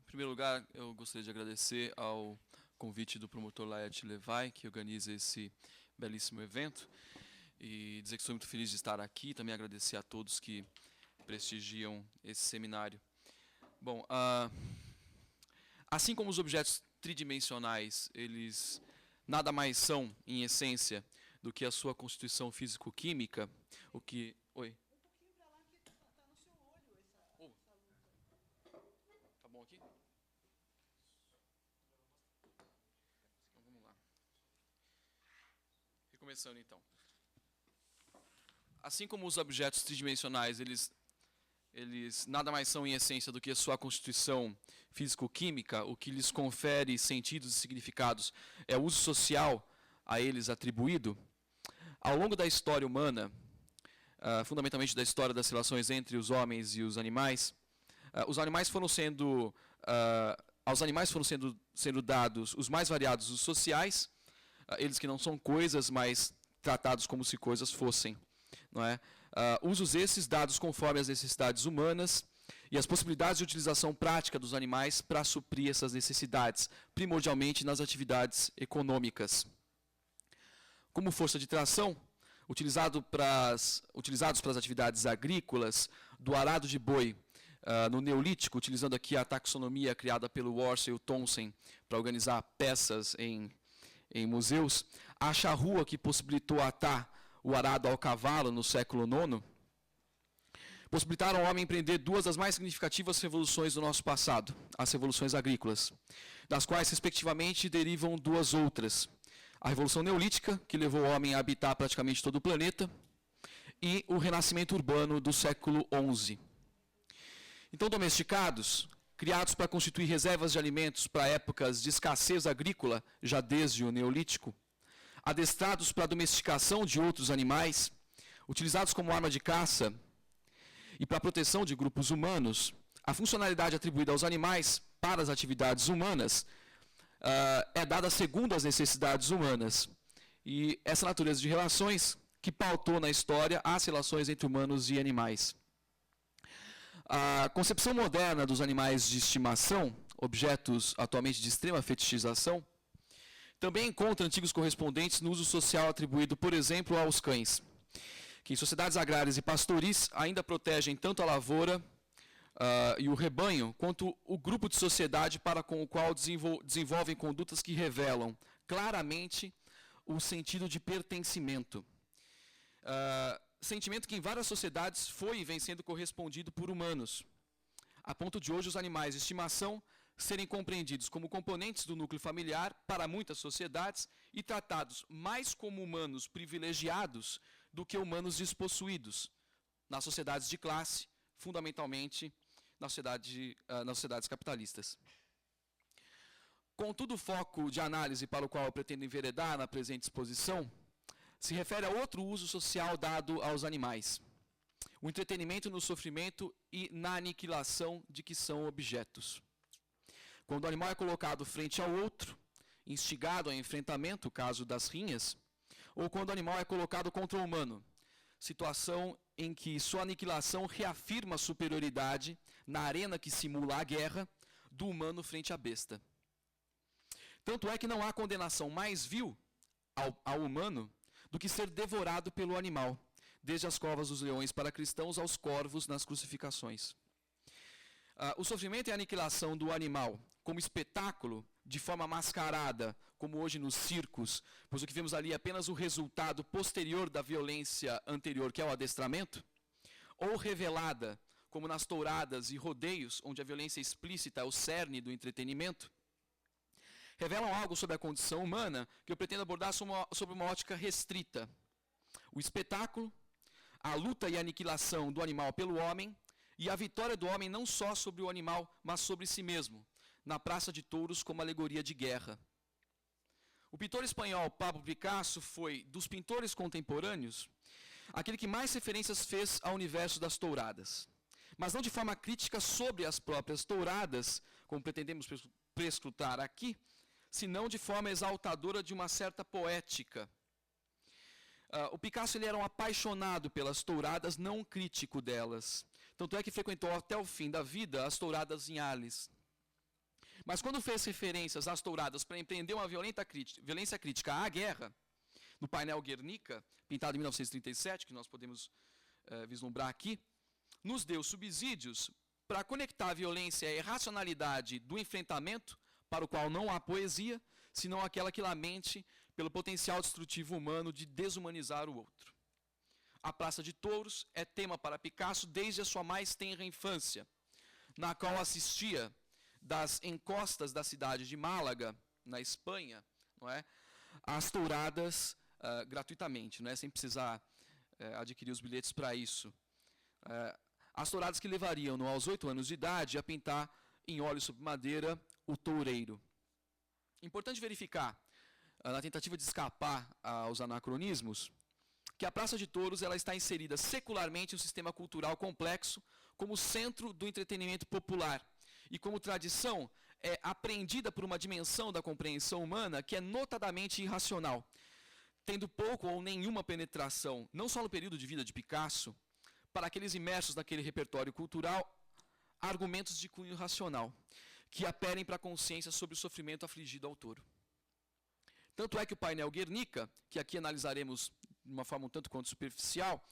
Em primeiro lugar, eu gostaria de agradecer ao convite do promotor Laerte Levay, que organiza esse belíssimo evento, e dizer que estou muito feliz de estar aqui, também agradecer a todos que prestigiam esse seminário. Bom, assim como os objetos tridimensionais, eles nada mais são, em essência, do que a sua constituição físico-química, o que... Oi? Um pouquinho para lá que tá no seu olho essa luta. Tá bom aqui? Então, vamos lá. Recomeçando, então. Assim como os objetos tridimensionais, eles nada mais são, em essência, do que a sua constituição físico-química, o que lhes confere sentidos e significados é o uso social a eles atribuído. Ao longo da história humana, fundamentalmente da história das relações entre os homens e os animais aos animais foram sendo dados os mais variados usos sociais, eles que não são coisas, mas tratados como se coisas fossem. Não é? Usos esses dados conforme as necessidades humanas e as possibilidades de utilização prática dos animais para suprir essas necessidades, primordialmente nas atividades econômicas. Como força de tração, utilizados para as atividades agrícolas, do arado de boi no Neolítico, utilizando aqui a taxonomia criada pelo Worcester e o Thomson para organizar peças em museus, a charrua que possibilitou atar o arado ao cavalo no século IX, possibilitaram ao homem empreender duas das mais significativas revoluções do nosso passado, as revoluções agrícolas, das quais, respectivamente, derivam duas outras. A Revolução Neolítica, que levou o homem a habitar praticamente todo o planeta, e o Renascimento Urbano do século XI. Então, domesticados, criados para constituir reservas de alimentos para épocas de escassez agrícola, já desde o Neolítico, adestrados para a domesticação de outros animais, utilizados como arma de caça e para a proteção de grupos humanos, a funcionalidade atribuída aos animais para as atividades humanas é dada segundo as necessidades humanas. E essa natureza de relações que pautou na história as relações entre humanos e animais. A concepção moderna dos animais de estimação, objetos atualmente de extrema fetichização, também encontra antigos correspondentes no uso social atribuído, por exemplo, aos cães, que em sociedades agrárias e pastoris ainda protegem tanto a lavoura e o rebanho, quanto o grupo de sociedade para com o qual desenvolvem condutas que revelam claramente o sentido de pertencimento. Sentimento que em várias sociedades foi e vem sendo correspondido por humanos, a ponto de hoje os animais de estimação serem compreendidos como componentes do núcleo familiar para muitas sociedades e tratados mais como humanos privilegiados do que humanos despossuídos, nas sociedades de classe, fundamentalmente nas sociedades capitalistas. Contudo, o foco de análise para o qual eu pretendo enveredar na presente exposição se refere a outro uso social dado aos animais: o entretenimento no sofrimento e na aniquilação de que são objetos. Quando o animal é colocado frente ao outro, instigado a enfrentamento, caso das rinhas, ou quando o animal é colocado contra o humano, situação em que sua aniquilação reafirma a superioridade na arena que simula a guerra do humano frente à besta. Tanto é que não há condenação mais vil ao humano do que ser devorado pelo animal, desde as covas dos leões para cristãos aos corvos nas crucificações. O sofrimento e a aniquilação do animal como espetáculo, de forma mascarada, como hoje nos circos, pois o que vemos ali é apenas o resultado posterior da violência anterior, que é o adestramento, ou revelada, como nas touradas e rodeios, onde a violência explícita é o cerne do entretenimento, revelam algo sobre a condição humana que eu pretendo abordar sob uma ótica restrita. O espetáculo, a luta e a aniquilação do animal pelo homem, e a vitória do homem não só sobre o animal, mas sobre si mesmo, na Praça de Touros como alegoria de guerra. O pintor espanhol Pablo Picasso foi, dos pintores contemporâneos, aquele que mais referências fez ao universo das touradas. Mas não de forma crítica sobre as próprias touradas, como pretendemos prescrutar aqui, senão de forma exaltadora de uma certa poética. O Picasso ele era um apaixonado pelas touradas, não um crítico delas. Tanto é que frequentou até o fim da vida as touradas em Arles. Mas quando fez referências às touradas para empreender uma violência crítica à guerra, no painel Guernica, pintado em 1937, que nós podemos vislumbrar aqui, nos deu subsídios para conectar a violência e a irracionalidade do enfrentamento, para o qual não há poesia, senão aquela que lamente pelo potencial destrutivo humano de desumanizar o outro. A Praça de Touros é tema para Picasso desde a sua mais tenra infância, na qual assistia das encostas da cidade de Málaga, na Espanha, não é, às touradas gratuitamente, não é, sem precisar adquirir os bilhetes para isso. As touradas que levariam-no aos 8 anos de idade a pintar em óleo sobre madeira o toureiro. Importante verificar, na tentativa de escapar aos anacronismos, que a Praça de Touros ela está inserida secularmente em um sistema cultural complexo como centro do entretenimento popular e como tradição é apreendida por uma dimensão da compreensão humana que é notadamente irracional, tendo pouco ou nenhuma penetração, não só no período de vida de Picasso, para aqueles imersos naquele repertório cultural, argumentos de cunho racional, que apelem para a consciência sobre o sofrimento afligido ao touro. Tanto é que o painel Guernica, que aqui analisaremos de uma forma um tanto quanto superficial,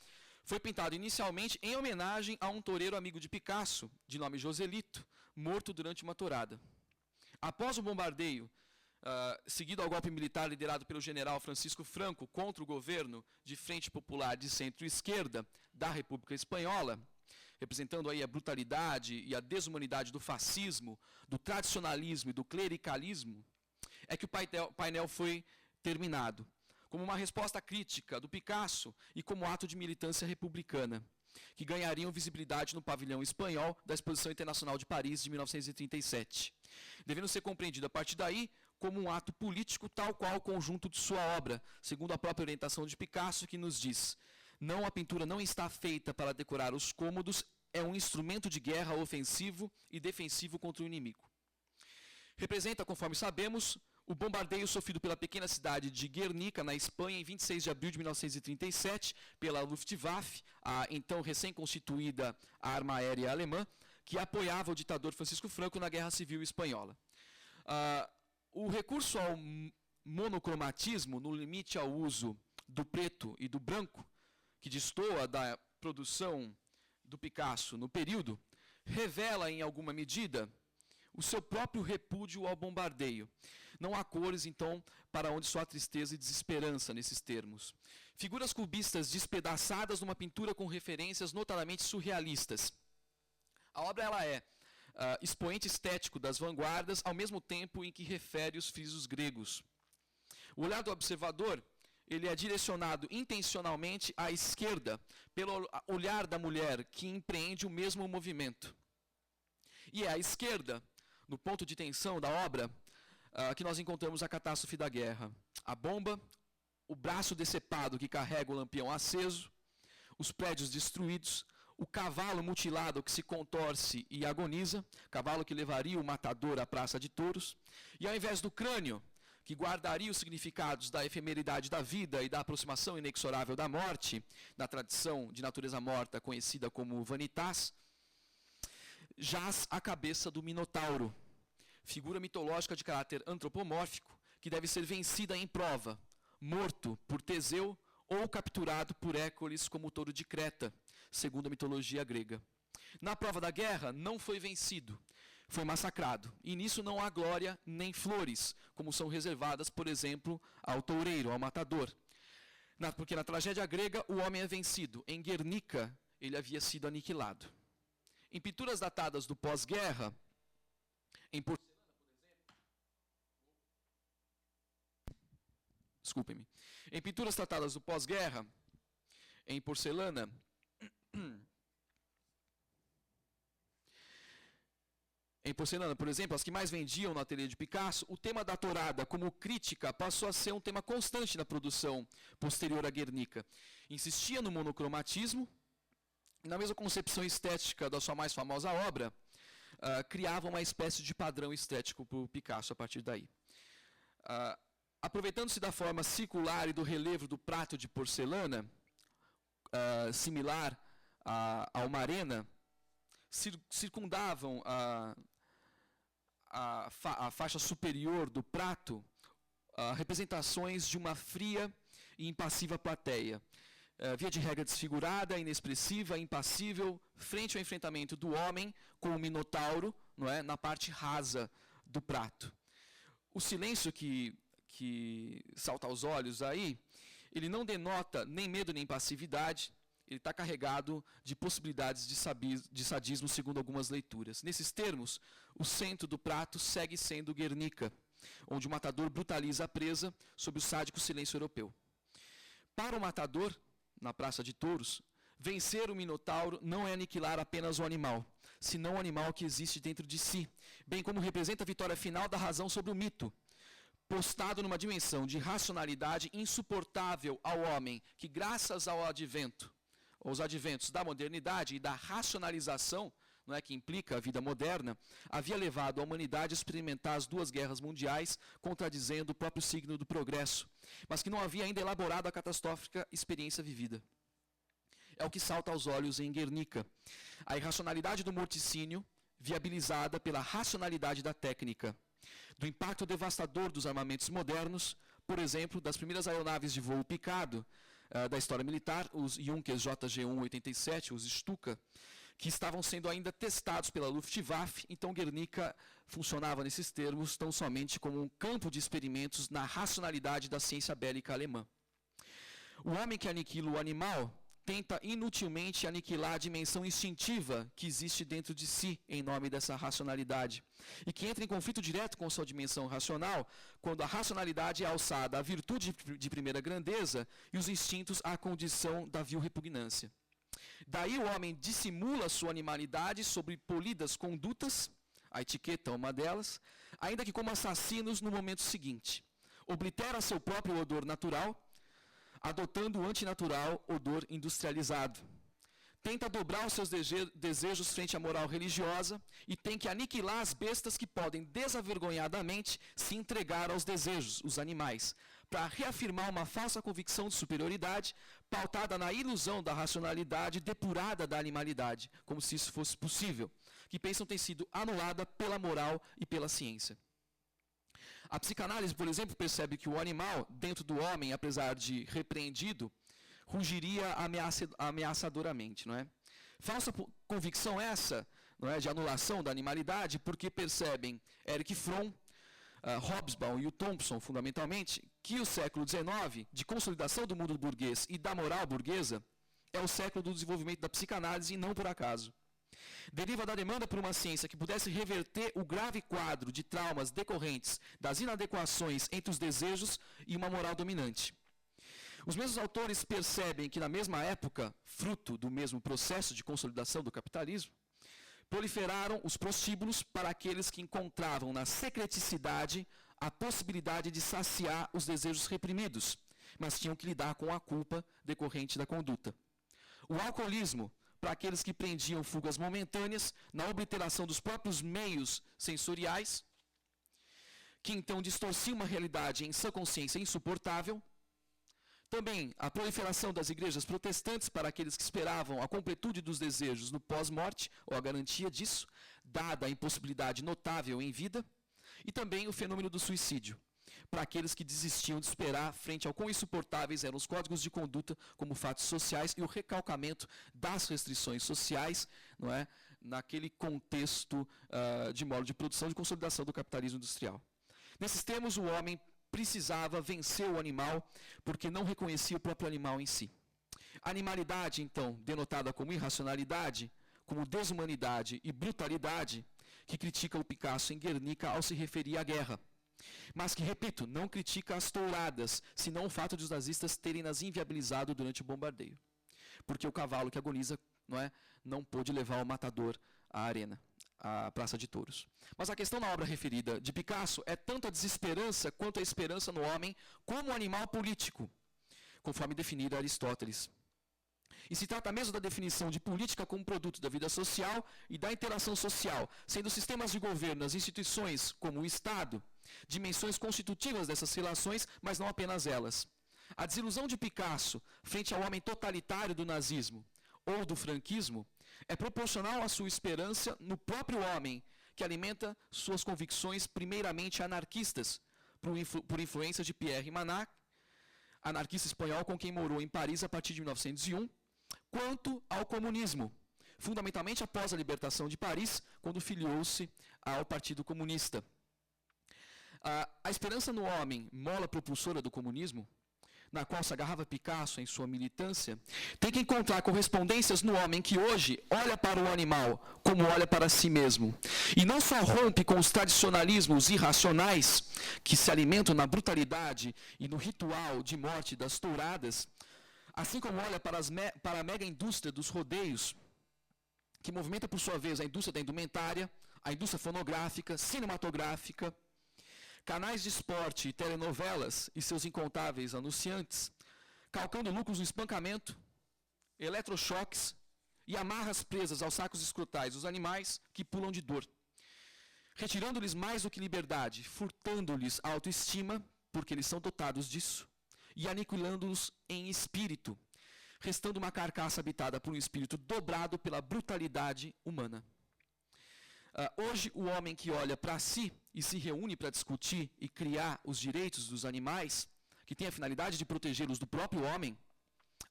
foi pintado inicialmente em homenagem a um toureiro amigo de Picasso, de nome Joselito, morto durante uma tourada. Após o bombardeio, seguido ao golpe militar liderado pelo general Francisco Franco contra o governo de Frente Popular de centro-esquerda da República Espanhola, representando aí a brutalidade e a desumanidade do fascismo, do tradicionalismo e do clericalismo, é que o painel foi terminado, como uma resposta crítica do Picasso e como ato de militância republicana, que ganhariam visibilidade no pavilhão espanhol da Exposição Internacional de Paris de 1937, devendo ser compreendido a partir daí como um ato político tal qual o conjunto de sua obra, segundo a própria orientação de Picasso, que nos diz: não, a pintura não está feita para decorar os cômodos, é um instrumento de guerra ofensivo e defensivo contra o inimigo. Representa, conforme sabemos, o bombardeio sofrido pela pequena cidade de Guernica, na Espanha, em 26 de abril de 1937, pela Luftwaffe, a então recém-constituída arma aérea alemã, que apoiava o ditador Francisco Franco na Guerra Civil Espanhola. O recurso ao monocromatismo, no limite ao uso do preto e do branco, que destoa da produção do Picasso no período, revela, em alguma medida, o seu próprio repúdio ao bombardeio. Não há cores, então, para onde só há tristeza e desesperança nesses termos. Figuras cubistas despedaçadas numa pintura com referências notadamente surrealistas. A obra ela é expoente estético das vanguardas, ao mesmo tempo em que refere os frisos gregos. O olhar do observador ele é direcionado intencionalmente à esquerda, pelo olhar da mulher que empreende o mesmo movimento. E é à esquerda, no ponto de tensão da obra, que nós encontramos a catástrofe da guerra. A bomba, o braço decepado que carrega o lampião aceso, os prédios destruídos, o cavalo mutilado que se contorce e agoniza, cavalo que levaria o matador à Praça de Touros, e ao invés do crânio, que guardaria os significados da efemeridade da vida e da aproximação inexorável da morte, na tradição de natureza morta conhecida como vanitas, jaz a cabeça do Minotauro, figura mitológica de caráter antropomórfico, que deve ser vencida em prova, morto por Teseu ou capturado por Hércules como o touro de Creta, segundo a mitologia grega. Na prova da guerra, não foi vencido, foi massacrado. E nisso não há glória nem flores, como são reservadas, por exemplo, ao toureiro, ao matador. Porque na tragédia grega, o homem é vencido. Em Guernica, ele havia sido aniquilado. Em pinturas datadas do pós-guerra, em porcelana, por exemplo... Desculpem-me. Em pinturas datadas do pós-guerra, em porcelana... Em porcelana, por exemplo, as que mais vendiam no ateliê de Picasso, o tema da tourada como crítica passou a ser um tema constante na produção posterior a Guernica. Insistia no monocromatismo, na mesma concepção estética da sua mais famosa obra, criava uma espécie de padrão estético para o Picasso a partir daí. Aproveitando-se da forma circular e do relevo do prato de porcelana, similar a uma arena, circundavam a faixa superior do prato, representações de uma fria e impassiva plateia. Via de regra desfigurada, inexpressiva, impassível, frente ao enfrentamento do homem com o minotauro, não é, na parte rasa do prato. O silêncio que salta aos olhos aí, ele não denota nem medo nem passividade, ele está carregado de possibilidades de sadismo, segundo algumas leituras. Nesses termos, o centro do prato segue sendo Guernica, onde o matador brutaliza a presa sob o sádico silêncio europeu. Para o matador, na Praça de Touros, vencer o Minotauro não é aniquilar apenas o animal, senão o animal que existe dentro de si, bem como representa a vitória final da razão sobre o mito, postado numa dimensão de racionalidade insuportável ao homem, que graças ao advento, aos adventos da modernidade e da racionalização, não é, que implica a vida moderna, havia levado a humanidade a experimentar as 2 guerras mundiais, contradizendo o próprio signo do progresso, mas que não havia ainda elaborado a catastrófica experiência vivida. É o que salta aos olhos em Guernica. A irracionalidade do morticínio, viabilizada pela racionalidade da técnica, do impacto devastador dos armamentos modernos, por exemplo, das primeiras aeronaves de voo picado da história militar, os Junkers JG-187, os Stuka, que estavam sendo ainda testados pela Luftwaffe. Então Guernica funcionava nesses termos tão somente como um campo de experimentos na racionalidade da ciência bélica alemã. O homem que aniquila o animal tenta inutilmente aniquilar a dimensão instintiva que existe dentro de si em nome dessa racionalidade e que entra em conflito direto com sua dimensão racional quando a racionalidade é alçada à virtude de primeira grandeza e os instintos à condição da vil repugnância. Daí o homem dissimula sua animalidade sobre polidas condutas, a etiqueta é uma delas, ainda que como assassinos no momento seguinte. Oblitera seu próprio odor natural, adotando o antinatural odor industrializado. Tenta dobrar os seus desejos frente à moral religiosa e tem que aniquilar as bestas que podem desavergonhadamente se entregar aos desejos, os animais, para reafirmar uma falsa convicção de superioridade pautada na ilusão da racionalidade depurada da animalidade, como se isso fosse possível, que pensam ter sido anulada pela moral e pela ciência. A psicanálise, por exemplo, percebe que o animal, dentro do homem, apesar de repreendido, rugiria ameaçadoramente, não é? Falsa convicção essa, não é, de anulação da animalidade, porque percebem Erich Fromm, Hobsbawm e o Thompson, fundamentalmente, que o século XIX, de consolidação do mundo burguês e da moral burguesa, é o século do desenvolvimento da psicanálise e não por acaso. Deriva da demanda por uma ciência que pudesse reverter o grave quadro de traumas decorrentes das inadequações entre os desejos e uma moral dominante. Os mesmos autores percebem que na mesma época, fruto do mesmo processo de consolidação do capitalismo, proliferaram os prostíbulos para aqueles que encontravam na secreticidade a possibilidade de saciar os desejos reprimidos, mas tinham que lidar com a culpa decorrente da conduta. O alcoolismo, para aqueles que prendiam fugas momentâneas na obliteração dos próprios meios sensoriais, que então distorciam uma realidade em sã consciência insuportável. Também a proliferação das igrejas protestantes para aqueles que esperavam a completude dos desejos no pós-morte, ou a garantia disso, dada a impossibilidade notável em vida. E também o fenômeno do suicídio, para aqueles que desistiam de esperar frente ao quão insuportáveis eram os códigos de conduta como fatos sociais e o recalcamento das restrições sociais, não é, naquele contexto de modo de produção e consolidação do capitalismo industrial. Nesses termos, o homem precisava vencer o animal porque não reconhecia o próprio animal em si. A animalidade, então, denotada como irracionalidade, como desumanidade e brutalidade, que critica o Picasso em Guernica ao se referir à guerra. Mas que, repito, não critica as touradas, senão o fato de os nazistas terem nas inviabilizado durante o bombardeio. Porque o cavalo que agoniza, não pôde levar o matador à arena, à Praça de Touros. Mas a questão na obra referida de Picasso é tanto a desesperança quanto a esperança no homem como animal político, conforme definir Aristóteles. E se trata mesmo da definição de política como produto da vida social e da interação social, sendo sistemas de governo, as instituições como o Estado, dimensões constitutivas dessas relações, mas não apenas elas. A desilusão de Picasso frente ao homem totalitário do nazismo ou do franquismo é proporcional à sua esperança no próprio homem, que alimenta suas convicções primeiramente anarquistas, por influência de Pierre Manac, anarquista espanhol com quem morou em Paris a partir de 1901, quanto ao comunismo, fundamentalmente após a libertação de Paris, quando filiou-se ao Partido Comunista. A esperança no homem, mola propulsora do comunismo, na qual se agarrava Picasso em sua militância, tem que encontrar correspondências no homem que hoje olha para o animal como olha para si mesmo. E não só rompe com os tradicionalismos irracionais que se alimentam na brutalidade e no ritual de morte das touradas, assim como olha para a mega indústria dos rodeios, que movimenta por sua vez a indústria da indumentária, a indústria fonográfica, cinematográfica, canais de esporte e telenovelas e seus incontáveis anunciantes, calcando lucros no espancamento, eletrochoques e amarras presas aos sacos escrotais dos animais que pulam de dor, retirando-lhes mais do que liberdade, furtando-lhes a autoestima, porque eles são dotados disso, e aniquilando-os em espírito, restando uma carcaça habitada por um espírito dobrado pela brutalidade humana. Hoje, o homem que olha para si e se reúne para discutir e criar os direitos dos animais, que tem a finalidade de protegê-los do próprio homem,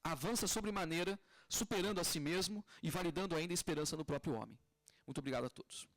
avança sobremaneira, superando a si mesmo e validando ainda a esperança no próprio homem. Muito obrigado a todos.